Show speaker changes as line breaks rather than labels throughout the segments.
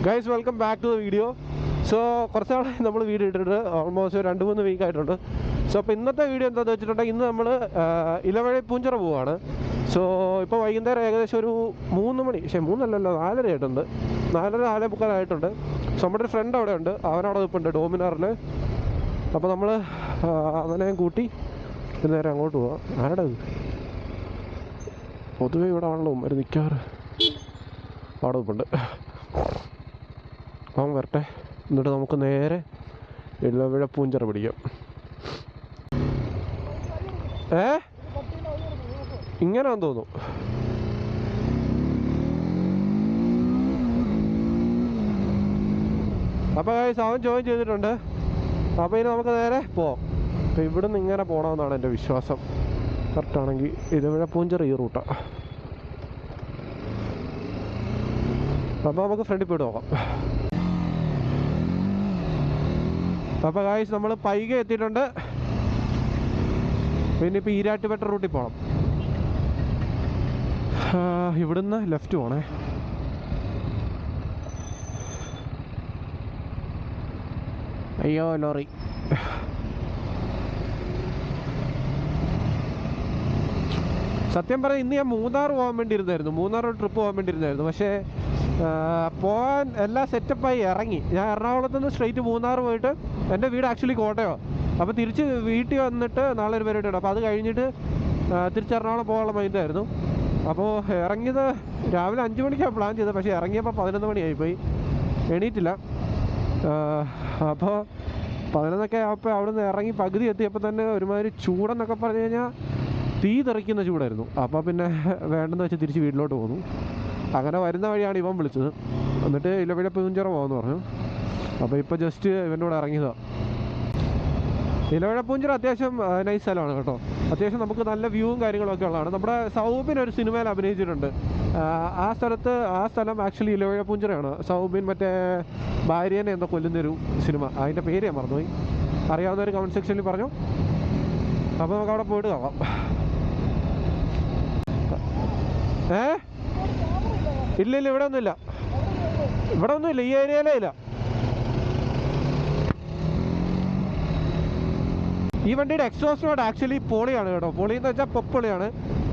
Guys welcome back to the video. So കുറച്ച് നാളായി നമ്മൾ വീഡിയോ ഇട്ടിട്ട് ഓൾമോസ്റ്റ് 2-3 വീക്ക് ആയിട്ടുണ്ട്. സോ അപ്പോൾ ഇന്നത്തെ വീഡിയോ എന്താണെന്ന് വെച്ചിട്ടുണ്ടെങ്കിൽ ഇന്ന് നമ്മൾ ഇലവഴി പൂഞ്ചിറ പോവുകയാണ്. സോ ഇപ്പോൾ വൈകുന്നേരം ഏകദേശം ഒരു 3 മണി, 4:30 ആയിട്ടുണ്ട്. 4:45 ആയിട്ടുണ്ട്. സോ നമ്മുടെ ഒരു ഫ്രണ്ട് അവിടെ ഉണ്ട്, അവനവിടെ നിൽപ്പുണ്ട് ഡോമിനാറിൽ. അപ്പോൾ നമ്മൾ അവനെ കൂട്ടി നേരെ അങ്ങോട്ട് പോവാം. ആരുടെ പൊതുവേ ഇവിടെ ആണല്ലോ ഒരു നിൽക്കാറ്, അവിടെ നിൽപ്പുണ്ട്. അവൻ വരട്ടെ, എന്നിട്ട് നമുക്ക് നേരെ ഇലവഴ പൂഞ്ചിറ പിടിക്കാം. ഇങ്ങനെയാന്ന് തോന്നുന്നു. അപ്പോൾ അവൻ ജോയിൻ ചെയ്തിട്ടുണ്ട്. അപ്പോൾ ഇനി നമുക്ക് നേരെ പോവാം. അപ്പോൾ ഇവിടുന്ന് ഇങ്ങനെ പോകണമെന്നാണ് എൻ്റെ വിശ്വാസം. കറക്റ്റാണെങ്കിൽ ഇലവഴ പൂഞ്ചിറ ഈ റൂട്ടാണ്. അപ്പോൾ നമുക്ക് ഫ്രണ്ടിൽ പോയിട്ട് നോക്കാം. അപ്പോൾ ഗായ്സ് നമ്മൾ പൈക എത്തിയിട്ടുണ്ട്. പിന്നെ ഇപ്പോൾ ഈരാറ്റുപേട്ട റൂട്ടിൽ പോകണം. ഇവിടുന്ന് ലെഫ്റ്റ് പോകണേ. അയ്യോ ലോറി. സത്യം പറഞ്ഞാൽ ഇന്ന് ഞാൻ മൂന്നാർ പോകാൻ വേണ്ടിയിരുന്നായിരുന്നു, മൂന്നാർ ട്രിപ്പ് പോകാൻ വേണ്ടിയിരുന്നായിരുന്നു. പക്ഷേ പോകാൻ എല്ലാം സെറ്റപ്പായി ഇറങ്ങി. ഞാൻ എറണാകുളത്ത് നിന്ന് സ്ട്രെയിറ്റ് മൂന്നാർ പോയിട്ട്, എൻ്റെ വീട് ആക്ച്വലി കോട്ടയമാണ്. അപ്പോൾ തിരിച്ച് വീട്ടിൽ വന്നിട്ട് നാളെ ഒരു പരിപാടി ഉണ്ട്. അപ്പോൾ അത് കഴിഞ്ഞിട്ട് തിരിച്ച് എറണാകുളം പോകാനുള്ള മൈൻഡായിരുന്നു. അപ്പോൾ ഇറങ്ങിയത് രാവിലെ 5 മണിക്കാണ് പ്ലാൻ ചെയ്തത്. പക്ഷേ ഇറങ്ങിയപ്പോൾ 11 മണിയായിപ്പോയി, എണീറ്റില്ല. അപ്പോൾ 11 ആയപ്പോൾ അവിടെ നിന്ന് ഇറങ്ങി പകുതി എത്തിയപ്പോൾ തന്നെ ഒരുമാതിരി ചൂടെന്നൊക്കെ പറഞ്ഞു കഴിഞ്ഞാൽ തീ തെറിക്കുന്ന ചൂടായിരുന്നു. അപ്പോൾ പിന്നെ വേണ്ടെന്ന് വെച്ച് തിരിച്ച് വീട്ടിലോട്ട് പോന്നു. അങ്ങനെ വരുന്ന വഴിയാണ് ഇവൻ വിളിച്ചത്. എന്നിട്ട് ഇലവഴ പൂഞ്ചിറ പോകാമെന്ന് പറഞ്ഞു. അപ്പോൾ ഇപ്പോൾ ജസ്റ്റ് ഇവൻ്റെ കൂടെ ഇറങ്ങിയതാണ്. ഇലവഴ പൂഞ്ചിറ അത്യാവശ്യം നൈസ് സ്ഥലമാണ് കേട്ടോ. അത്യാവശ്യം നമുക്ക് നല്ല വ്യൂവും കാര്യങ്ങളൊക്കെ ഉള്ളതാണ്. നമ്മുടെ സൗബിൻ ഒരു സിനിമയിൽ അഭിനയിച്ചിട്ടുണ്ട്. ആ സ്ഥലം ആക്ച്വലി ഇലവഴ പൂഞ്ചിറയാണ്. സൗബിൻ മറ്റേ ഭാര്യനെ എന്തോ കൊല്ലുന്നൊരു സിനിമ, അതിൻ്റെ പേര് ഞാൻ മറന്നുപോയി. അറിയാവുന്നവർ കമൻറ്റ് സെക്ഷനിൽ പറഞ്ഞു. അപ്പോൾ നമുക്ക് അവിടെ പോയിട്ട് കാണാം. ഇല്ല ഇവിടെ ഒന്നുമില്ല, ഈ ഏരിയയിലേ ഇല്ല. ഈ വണ്ടിയുടെ എക്സോസ്റ്റ് നോട്ട് ആക്ച്വലി പൊളിയാണ് കേട്ടോ. പൊളിയെന്ന് വെച്ചാൽ പൊളിയാണ്.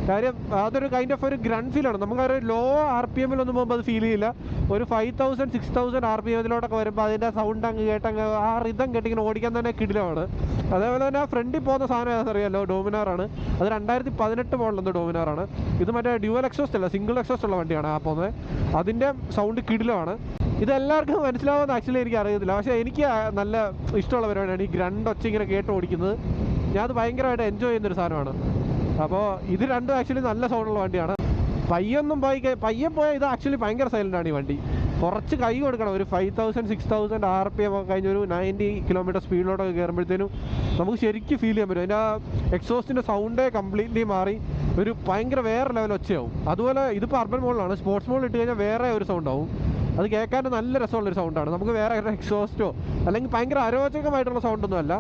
കാര്യം അതൊരു കൈൻഡ് ഓഫ് ഒരു ഗ്രണ്ട് ഫീലാണ്. നമുക്കൊരു ലോ RPM ഒന്നും പോകുമ്പോൾ അത് ഫീൽ ചെയ്യില്ല. ഒരു 5000-6000 RPM വരുമ്പോൾ അതിൻ്റെ സൗണ്ട് അങ്ങ് കേട്ടങ്ങ് ആ റിതം കേട്ടിങ്ങനെ ഓടിക്കാൻ തന്നെ കിടിലമാണ്. അതേപോലെ തന്നെ ഫ്രണ്ടിൽ പോകുന്ന സാധനം ഏതാണെന്നറിയാമല്ലോ, ഡോമിനാറാണ്. അത് 2018 മോഡലെന്തോ ഡോമിനാറാണ്. ഇത് മറ്റേ ഡ്യുവൽ എക്സോസ്റ്റ് അല്ല, സിംഗിൾ എക്സോസ്റ്റ് ഉള്ള വണ്ടിയാണ് ആ പോകുന്നത്. അതിൻ്റെ സൗണ്ട് കിടിലമാണ്. ഇതെല്ലാവർക്കും മനസ്സിലാവുമെന്ന് ആക്ച്വലി എനിക്ക് അറിയത്തില്ല. പക്ഷേ എനിക്ക് നല്ല ഇഷ്ടമുള്ള പരിപാടിയാണ് ഈ ഗ്രണ്ട് ഒച്ച ഇങ്ങനെ കേട്ട് ഓടിക്കുന്നത്. ഞാൻ അത് ഭയങ്കരമായിട്ട് എൻജോയ് ചെയ്യുന്നൊരു സാധനമാണ്. അപ്പോൾ ഇത് രണ്ടും ആക്ച്വലി നല്ല സൗണ്ടുള്ള വണ്ടിയാണ്. പയ്യെ പോയാൽ ഇത് ആക്ച്വലി ഭയങ്കര സൈലൻ്റാണ് ഈ വണ്ടി. കുറച്ച് കൈ കൊടുക്കണം. ഒരു 5000-6000 RPM ഒക്കെ കഴിഞ്ഞ് ഒരു 90 km സ്പീഡിലോട്ടൊക്കെ കയറുമ്പോഴത്തേനും നമുക്ക് ശരിക്കും ഫീൽ ചെയ്യാൻ പറ്റും. അതിൻ്റെ ആ എക്സോസ്റ്റിൻ്റെ സൗണ്ടേ കംപ്ലീറ്റ്ലി മാറി ഒരു ഭയങ്കര വേറെ ലെവൽ ഒച്ചയാവും. അതുപോലെ ഇതിപ്പോൾ അർബൻ മോഡിലാണ്. സ്പോർട്സ് മോഡിൽ ഇട്ട് കഴിഞ്ഞാൽ വേറെ ഒരു സൗണ്ടാവും. അത് കേൾക്കാൻ നല്ല രസമുള്ളൊരു സൗണ്ടാണ്. നമുക്ക് വേറെ എക്സോസ്റ്റോ അല്ലെങ്കിൽ ഭയങ്കര അരോചകമായിട്ടുള്ള സൗണ്ടൊന്നും അല്ല.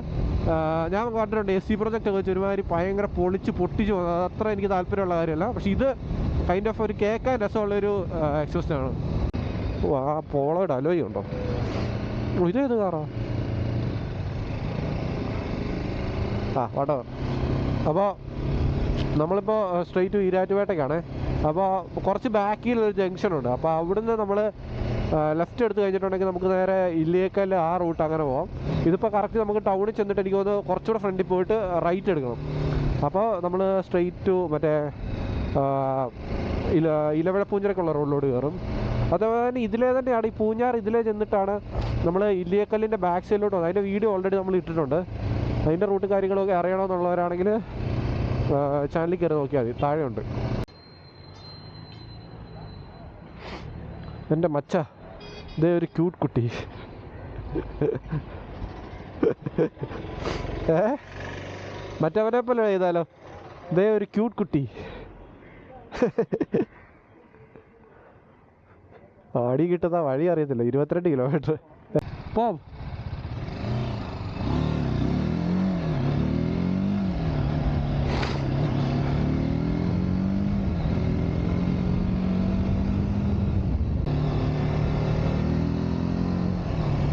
ഞാൻ കണ്ടിട്ടുണ്ട് SC പ്രൊജക്റ്റ് ഒക്കെ വെച്ച് ഒരുമാതിരി ഭയങ്കര പൊട്ടിച്ച് അത്ര എനിക്ക് താല്പര്യമുള്ള കാര്യമല്ല. പക്ഷെ ഇത് കൈൻഡ് ഓഫ് ഒരു കേൾക്കാൻ രസമുള്ളൊരു എക്സോസ്റ്റാണ്. ഓ ആ പോളോയുടെ അലോയി ഉണ്ടോ? ഇതേത് കാറാ? വാട്ടോ. അപ്പോൾ നമ്മളിപ്പോൾ സ്ട്രെയിറ്റ് ഈരാറ്റുപേട്ടയ്ക്കാണ്. അപ്പോൾ കുറച്ച് ബാക്കിലൊരു ജംഗ്ഷനുണ്ട്. അപ്പോൾ അവിടുന്ന് നമ്മൾ ലെഫ്റ്റ് എടുത്ത് കഴിഞ്ഞിട്ടുണ്ടെങ്കിൽ നമുക്ക് നേരെ ഇല്ലിയേക്കൽ ആ റൂട്ട് അങ്ങനെ പോകാം. ഇതിപ്പോൾ കറക്റ്റ് നമുക്ക് ടൗണിൽ ചെന്നിട്ട് എനിക്ക് തോന്നുന്നു കുറച്ചുകൂടെ ഫ്രണ്ടിൽ പോയിട്ട് റൈറ്റ് എടുക്കണം. അപ്പോൾ നമ്മൾ സ്ട്രെയിറ്റ് ടു മറ്റേ ഇലവഴ പൂഞ്ചിറക്കുള്ള റോഡിലോട്ട് കയറും. അതുപോലെ തന്നെ ഇതിലേ തന്നെയാണ് ഈ പൂഞ്ഞാർ, ഇതിലേ ചെന്നിട്ടാണ് നമ്മൾ ഇല്ലിയേക്കല്ലിൻ്റെ ബാക്ക് സൈഡിലോട്ട് പോകുന്നത്. അതിൻ്റെ വീഡിയോ ഓൾറെഡി നമ്മൾ ഇട്ടിട്ടുണ്ട്. അതിൻ്റെ റൂട്ട് കാര്യങ്ങളൊക്കെ അറിയണമെന്നുള്ളവരാണെങ്കിൽ ചാനലിൽ കയറി നോക്കിയാൽ മതി, താഴെ ഉണ്ട്. എൻ്റെ മച്ച, ഇതേ ഒരു ക്യൂട്ട് കുട്ടി. മറ്റവനെ പോലെ ചെയ്താലോ? ഇതേ ഒരു ക്യൂട്ട് കുട്ടി. ആടി കിട്ടുന്ന വഴി അറിയത്തില്ല. 22 കിലോമീറ്റർ പോം.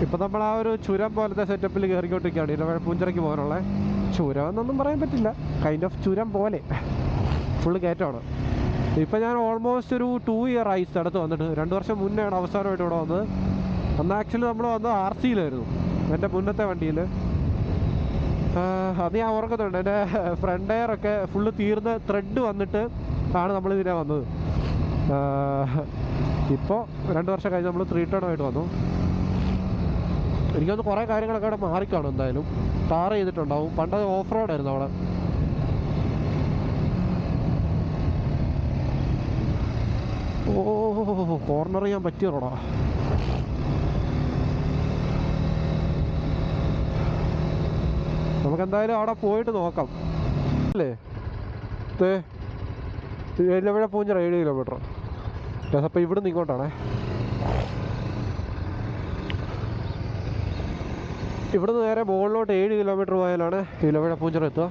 ഇപ്പം നമ്മൾ ആ ഒരു ചുരം പോലത്തെ സെറ്റപ്പിൽ കയറിക്കൊണ്ടിരിക്കുകയാണ് ഇലവഴ പൂഞ്ചിറയ്ക്ക് പോകാനുള്ള. ചുരം എന്നൊന്നും പറയാൻ പറ്റില്ല, കൈൻഡ് ഓഫ് ചുരം പോലെ ഫുള്ള് കയറ്റമാണ്. ഇപ്പം ഞാൻ ഓൾമോസ്റ്റ് ഒരു 2 ഇയർ ആയി സ്ഥലത്ത് വന്നിട്ട്. 2 വർഷം മുന്നെയാണ് അവസാനമായിട്ട് ഇവിടെ വന്നത്. അന്ന് ആക്ച്വലി നമ്മൾ വന്നത് RC-യിലായിരുന്നു, എൻ്റെ മുന്നത്തെ വണ്ടിയിൽ. അത് ഞാൻ ഓർക്കുന്നുണ്ട്. എൻ്റെ ഫ്രണ്ട് എയറൊക്കെ ഫുള്ള് തീർന്ന് ത്രെഡ് വന്നിട്ട് ആണ് നമ്മളിതിനെ വന്നത്. ഇപ്പോൾ 2 വർഷം കഴിഞ്ഞ് നമ്മൾ 3 ടേണായിട്ട് വന്നു. എനിക്കൊന്ന് കുറേ കാര്യങ്ങളൊക്കെ അവിടെ മാറിക്കാണും എന്തായാലും. ടാർ ചെയ്തിട്ടുണ്ടാവും. പണ്ടത് ഓഫ് റോഡായിരുന്നു അവിടെ. ഓ, കോർണർ ചെയ്യാൻ പറ്റിയ റോഡാ. നമുക്കെന്തായാലും അവിടെ പോയിട്ട് നോക്കാം അല്ലേ. ഇലവഴ പൂഞ്ചിറ 7 കിലോമീറ്റർ. അപ്പോൾ ഇവിടുന്ന് ഇങ്ങോട്ടാണേ. ഇവിടുന്ന് നേരെ മുകളിലോട്ട് 7 കിലോമീറ്റർ പോയാലാണ് ഇലവഴ പൂഞ്ചിറ എത്തുക.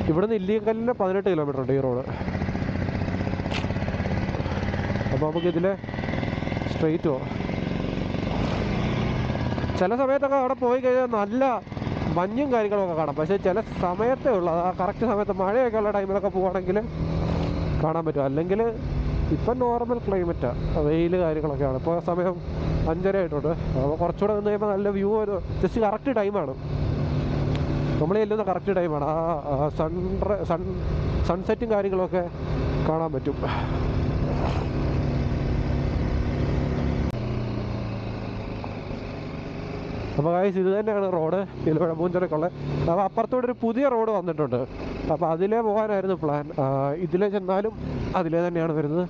ഇവിടുന്ന് ഇല്ലിക്കല്ലിന് 18 കിലോമീറ്റർ ഉണ്ട് ഈ റോഡ്. അപ്പോൾ നമുക്കിതിൽ സ്ട്രെയിറ്റ് പോവാം. ചില സമയത്തൊക്കെ അവിടെ പോയി കഴിഞ്ഞാൽ നല്ല മഞ്ഞും കാര്യങ്ങളൊക്കെ കാണാം. പക്ഷേ ചില സമയത്തേ ഉള്ളൂ, ആ കറക്റ്റ് സമയത്ത് മഴയൊക്കെ ഉള്ള ടൈമിലൊക്കെ പോവുകയാണെങ്കിൽ കാണാൻ പറ്റും. അല്ലെങ്കിൽ ഇപ്പം നോർമൽ ക്ലൈമറ്റാണ്, വെയിൽ കാര്യങ്ങളൊക്കെയാണ്. ഇപ്പോൾ സമയം 5:30 ആയിട്ടുണ്ട്. അപ്പോൾ കുറച്ചുകൂടെ നിന്ന് കഴിയുമ്പോൾ നല്ല വ്യൂ, ഒരു ജസ്റ്റ് കറക്റ്റ് ടൈമാണ് നമ്മൾ ചെല്ലുന്ന കറക്റ്റ് ടൈമാണ്. ആ സൺസെറ്റും കാര്യങ്ങളൊക്കെ കാണാൻ പറ്റും. അപ്പോൾ ഗൈസ് ഇത് തന്നെയാണ് റോഡ് ഇലവഴ പൂഞ്ചിറയ്ക്കുള്ളത്. അപ്പോൾ അപ്പുറത്തോടെ ഒരു പുതിയ റോഡ് വന്നിട്ടുണ്ട്. അപ്പോൾ അതിലേ പോകാനായിരുന്നു പ്ലാൻ. ഇതിലേ ചെന്നാലും അതിലേ തന്നെയാണ് വരുന്നത്,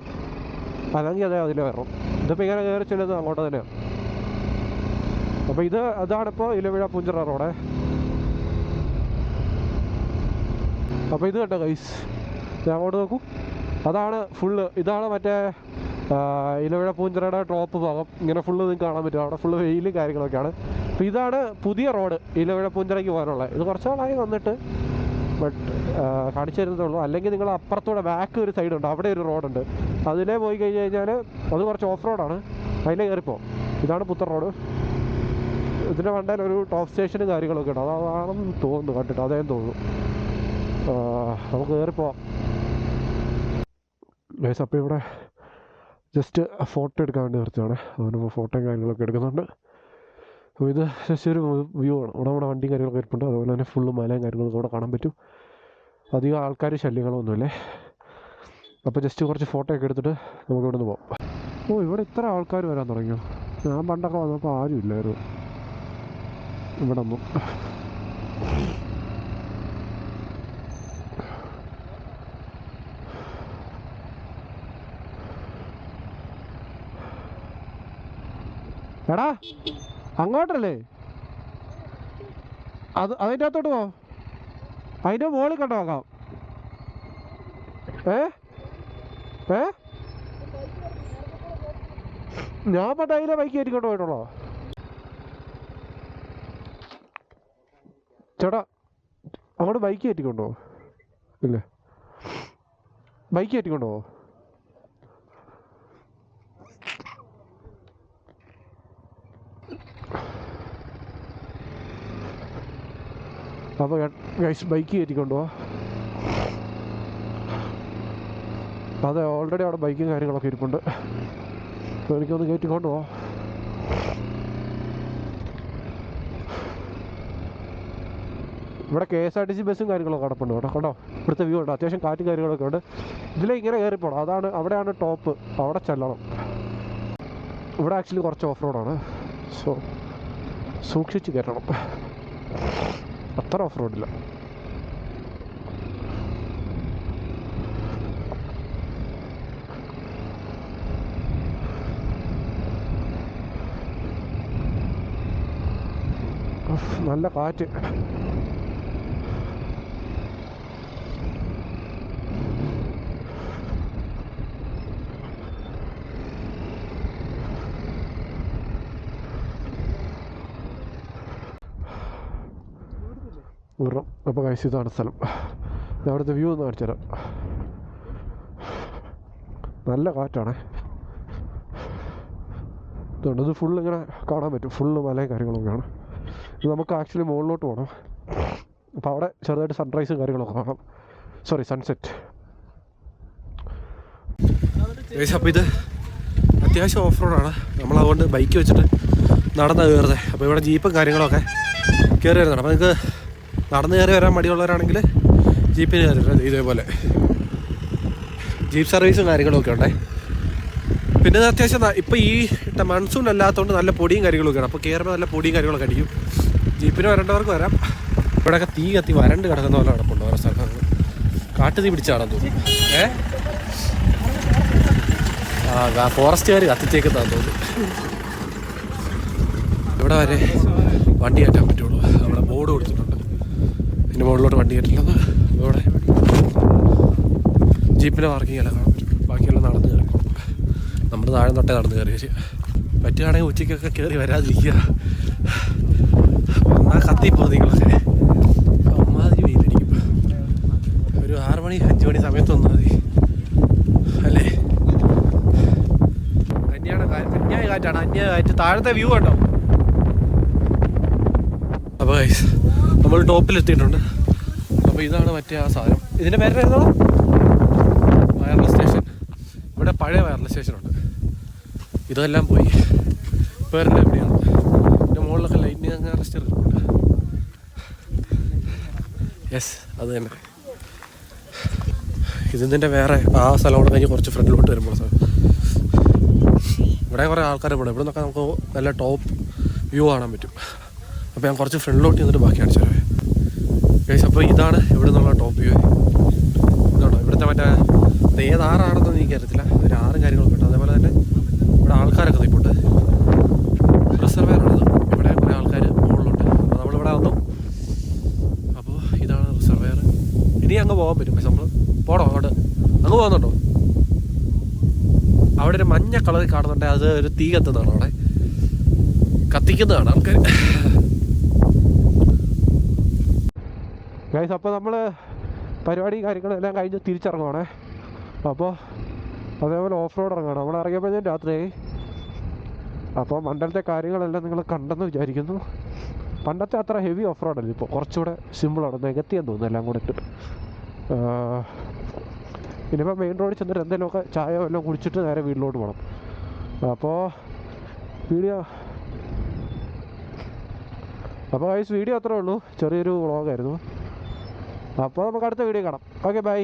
അല്ലെങ്കിൽ അതിലേ വരണം. ഇതിപ്പോൾ ഇങ്ങനെ കയറി ചെല്ലുന്നത് അങ്ങോട്ട് തന്നെയാണ്. അപ്പോൾ അതാണിപ്പോൾ ഇലവഴ പൂഞ്ചിറ റോഡ്. അപ്പോൾ ഇത് കണ്ടോ ഗൈസ്, അങ്ങോട്ട് നോക്കൂ. അതാണ് ഫുള്ള്, ഇതാണ് മറ്റേ ഇലവഴ പൂഞ്ചിറയുടെ ടോപ്പ് ഭാഗം. ഇങ്ങനെ ഫുള്ള് നിങ്ങൾക്ക് കാണാൻ പറ്റും. അവിടെ ഫുള്ള് വെയിലും കാര്യങ്ങളൊക്കെയാണ്. അപ്പോൾ ഇതാണ് പുതിയ റോഡ് ഇലവഴ പൂഞ്ചിറയ്ക്ക് പോകാനുള്ളത്. ഇത് കുറച്ച് നാളായി വന്നിട്ട്, ബട്ട് കാണിച്ചു തരുന്നതുള്ളൂ. അല്ലെങ്കിൽ നിങ്ങൾ അപ്പുറത്തൂടെ ബാക്ക് ഒരു സൈഡുണ്ട്, അവിടെ ഒരു റോഡുണ്ട്. അതിലേ പോയി കഴിഞ്ഞ് കഴിഞ്ഞാൽ അത് കുറച്ച് ഓഫ് റോഡാണ്, അതിലേ കയറിപ്പോ. ഇതാണ് പുത്തൻ റോഡ്. ഇതിൻ്റെ മണ്ടയിൽ ഒരു ടോപ്പ് സ്റ്റേഷനും കാര്യങ്ങളൊക്കെ ഉണ്ട്. അതാണെന്ന് തോന്നുന്നു, കണ്ടിട്ട് അതേന്ന് തോന്നുന്നു. നമുക്ക് കയറിപ്പോവാം ഗൈസ്. അപ്പോൾ ഇവിടെ ജസ്റ്റ് ഫോട്ടോ എടുക്കാൻ വേണ്ടി നിർത്തിയാണ്. അവനിപ്പോൾ ഫോട്ടോയും കാര്യങ്ങളൊക്കെ എടുക്കുന്നുണ്ട്. അപ്പോൾ ഇത് ജസ്റ്റ് ഒരു വ്യൂ ആണ്. ഇവിടെ നമ്മുടെ വണ്ടിയും കാര്യങ്ങളൊക്കെ ഇരിപ്പുണ്ട്. അതുപോലെ തന്നെ ഫുള്ള് മലയും കാര്യങ്ങളൊക്കെ ഇവിടെ കാണാൻ പറ്റും. അധികം ആൾക്കാർ ശല്യങ്ങളൊന്നുമില്ലേ. അപ്പോൾ ജസ്റ്റ് കുറച്ച് ഫോട്ടോ ഒക്കെ എടുത്തിട്ട് നമുക്ക് ഇവിടെ നിന്ന് പോകാം. ഓ, ഇവിടെ ഇത്ര ആൾക്കാർ വരാൻ തുടങ്ങിയോ? ഞാൻ പണ്ടൊക്കെ വന്നപ്പോൾ ആരും ഇല്ലായിരുന്നു ഇവിടെ ഒന്നും. എടാ അങ്ങോട്ടല്ലേ? അതിൻ്റെ അകത്തോട്ട് പോ. അതിൻ്റെ മുകളിൽ കണ്ടു നോക്കാം. ഞാൻ പണ്ട് അതിലെ ബൈക്ക് കയറ്റിക്കൊണ്ട് പോയിട്ടുള്ളോ ചേട്ടാ? അങ്ങോട്ട് ബൈക്ക് കയറ്റിക്കൊണ്ടോ? ഇല്ലേ, ബൈക്ക് കയറ്റിക്കൊണ്ടോ? അപ്പോൾ ഗൈസ് ബൈക്ക് കയറ്റിക്കൊണ്ടോ? അതെ, ഓൾറെഡി അവിടെ ബൈക്കും കാര്യങ്ങളൊക്കെ ഇരിപ്പുണ്ട്. അപ്പോൾ എനിക്കൊന്ന് കയറ്റിക്കൊണ്ടോ? ഇവിടെ KSRTC ബസ്സും കാര്യങ്ങളൊക്കെ കിടപ്പുണ്ട് കേട്ടോ. കണ്ടോ, ഇവിടുത്തെ വ്യൂ ഉണ്ട്. അത്യാവശ്യം കാറ്റും കാര്യങ്ങളൊക്കെ ഉണ്ട്. ഇതിലെ ഇങ്ങനെ കയറിപ്പോണം. അവിടെയാണ് ടോപ്പ്, അവിടെ ചെല്ലണം. ഇവിടെ ആക്ച്വലി കുറച്ച് ഓഫ് റോഡാണ്, സോ സൂക്ഷിച്ച് കയറണം. അത്ര ഓഫ് റോഡില്ല. നല്ല കാറ്റ്. അപ്പോൾ കഴിച്ച് ഇതാണ് സ്ഥലം. ഞാൻ അവിടുത്തെ വ്യൂ ഒന്ന് കാണിച്ചു തരാം. നല്ല കാറ്റാണ്. ഇതുണ്ട്, ഇത് ഫുള്ള് ഇങ്ങനെ കാണാൻ പറ്റും, ഫുള്ള് മലയും കാര്യങ്ങളൊക്കെയാണ്. ഇത് നമുക്ക് ആക്ച്വലി മുകളിലോട്ട് പോകണം. അപ്പോൾ അവിടെ ചെറുതായിട്ട് സൺറൈസും കാര്യങ്ങളൊക്കെ കാണാം, സോറി സൺസെറ്റ്. അപ്പോൾ ഇത് അത്യാവശ്യം ഓഫ് റോഡാണ്, നമ്മളതുകൊണ്ട് ബൈക്ക് വെച്ചിട്ട് നടന്ന് കയറുന്നത്. അപ്പോൾ ഇവിടെ ജീപ്പും കാര്യങ്ങളൊക്കെ കയറി വരുന്നുണ്ട്. അപ്പോൾ നിങ്ങൾക്ക് നടന്ന് കയറി വരാൻ മടിയുള്ളവരാണെങ്കിൽ ജീപ്പിന് കയറി വരാം. ഇതേപോലെ ജീപ്പ് സർവീസും കാര്യങ്ങളൊക്കെ ഉണ്ടേ. പിന്നെ ഇത് അത്യാവശ്യം ഇപ്പോൾ ഈ മൺസൂൺ അല്ലാത്തതുകൊണ്ട് നല്ല പൊടിയും കാര്യങ്ങളൊക്കെയാണ്. അപ്പോൾ കയറുമ്പോൾ നല്ല പൊടിയും കാര്യങ്ങളൊക്കെ അടിക്കും. ജീപ്പിന് വരേണ്ടവർക്ക് വരാം. ഇവിടെയൊക്കെ തീ കത്തി വരണ്ട് കിടക്കുന്ന പോലെ കിടപ്പുണ്ട് ഓരോ സ്ഥലത്ത്. കാട്ടുതീ പിടിച്ചാണെന്ന് തോന്നുന്നു. ഫോറസ്റ്റുകാർ കത്തിച്ചേക്കുന്നതാന്ന് തോന്നുന്നു. ഇവിടെ വരെ വണ്ടി കയറ്റാൻ പറ്റുള്ളൂ. അവിടെ ബോർഡ് കൊടുത്തിട്ടുണ്ട്, ഇതിൻ്റെ മുകളിലോട്ട് വണ്ടി കയറ്റില്ലെന്ന്. ഇവിടെ ജീപ്പിൻ്റെ പാർക്കിംഗ് എല്ലാം കാണാൻ പറ്റും. ബാക്കിയെല്ലാം നടന്ന് കയറി, നമ്മൾ താഴെ തൊട്ടേ നടന്ന് കയറി വരിക. പറ്റുകയാണെങ്കിൽ ഉച്ചയ്ക്കൊക്കെ കയറി വരാതിരിക്കുക. എന്നാൽ കത്തിപ്പോൾ നിങ്ങളൊക്കെ അമ്മാതിരി വെയിലടിക്കും. ഒരു 6 മണി 5 മണി സമയത്ത് വന്നാൽ മതി അല്ലേ. അന്യായ കാറ്റാണ്, അന്യായ കാറ്റ്. താഴത്തെ വ്യൂ കണ്ടോ. അപ്പോൾ നമ്മൾ ടോപ്പിലെത്തിയിട്ടുണ്ട്. അപ്പോൾ ഇതാണ് മറ്റേ ആ സാധനം. ഇതിൻ്റെ പേരായിരുന്നോ വയർലെസ് സ്റ്റേഷൻ. ഇവിടെ പഴയ വയർലെസ് സ്റ്റേഷനുണ്ട്. ഇതെല്ലാം പോയി പേരെല്ലാം എവിടെയാണ്. ഇതിൻ്റെ മുകളിലൊക്കെ ലൈറ്റിങ് അറസ്റ്റ് ഉണ്ട്. യെസ്, അത് തന്നെ. ഇതിൻ്റെ വേറെ ആ സ്ഥലം കൂടെ കഴിഞ്ഞ് കുറച്ച് ഫ്രണ്ടിലോട്ട് വരുമ്പോൾ ഇവിടെ കുറേ ആൾക്കാർ ഇവിടെ നിന്നൊക്കെ നമുക്ക് നല്ല ടോപ്പ് വ്യൂ കാണാൻ പറ്റും. അപ്പോൾ ഞാൻ കുറച്ച് ഫ്രണ്ടിലോട്ട് നിന്നിട്ട് ബാക്കി കാണിച്ചു തരാം ഗൈസ്. അപ്പോൾ ഇതാണ് ഇവിടെ നിന്നുള്ള ടോപ്പ് വ്യൂ. ഇതുണ്ടോ ഇവിടുത്തെ മറ്റേ ഏത് ആറാണെന്ന് എനിക്കറിയത്തില്ല, ഒരു ആറും കാര്യങ്ങളൊക്കെ ഉണ്ട്. അതേപോലെ തന്നെ ഇവിടെ ആൾക്കാരൊക്കെ നിൽപ്പുണ്ട്. റിസർവയറാണിത്. ഇവിടെ കുറേ ആൾക്കാർ മുകളിലുണ്ട്. അപ്പോൾ നമ്മളിവിടെ വന്നു. അപ്പോൾ ഇതാണ് റിസർവയർ. ഇനി അങ്ങ് പോകാൻ പറ്റും. പക്ഷെ നമ്മൾ പോകണോ അങ്ങോട്ട്? അങ്ങ് പോകുന്നുണ്ടോ? അവിടെ ഒരു മഞ്ഞ കളറിൽ കാണുന്നുണ്ട്, അത് ഒരു തീ കത്തുന്നതാണ്. അവിടെ കത്തിക്കുന്നതാണ് ആൾക്കാർ. ഗൈസ്, അപ്പോൾ നമ്മൾ പരിപാടി കാര്യങ്ങളെല്ലാം കഴിഞ്ഞ് തിരിച്ചിറങ്ങുവാണേ. അപ്പോൾ അതേപോലെ ഓഫ് റോഡ് ഇറങ്ങുകയാണ്. നമ്മൾ ഇറങ്ങിയപ്പോഴത്തേക്കും രാത്രിയായി. അപ്പോൾ മണ്ടലത്തെ കാര്യങ്ങളെല്ലാം നിങ്ങൾ കണ്ടെന്ന് വിചാരിക്കുന്നു. പണ്ടത്തെ അത്ര ഹെവി ഓഫ് റോഡല്ല, ഇപ്പോൾ കുറച്ചുകൂടെ സിമ്പിളാണ്, നികത്തിയെന്ന് തോന്നുന്നു എല്ലാം കൂടെ ഇട്ടിട്ട്. ഇനിയിപ്പോൾ മെയിൻ റോഡിൽ ചെന്നിട്ട് എന്തെങ്കിലുമൊക്കെ ചായ വല്ലതും കുടിച്ചിട്ട് നേരെ വീട്ടിലോട്ട് പോകണം. അപ്പോൾ ഗൈസ് വീഡിയോ അത്രേ ഉള്ളൂ, ചെറിയൊരു വ്ളോഗായിരുന്നു. അപ്പോൾ നമുക്ക് അടുത്ത വീഡിയോ കാണാം. Okay, by.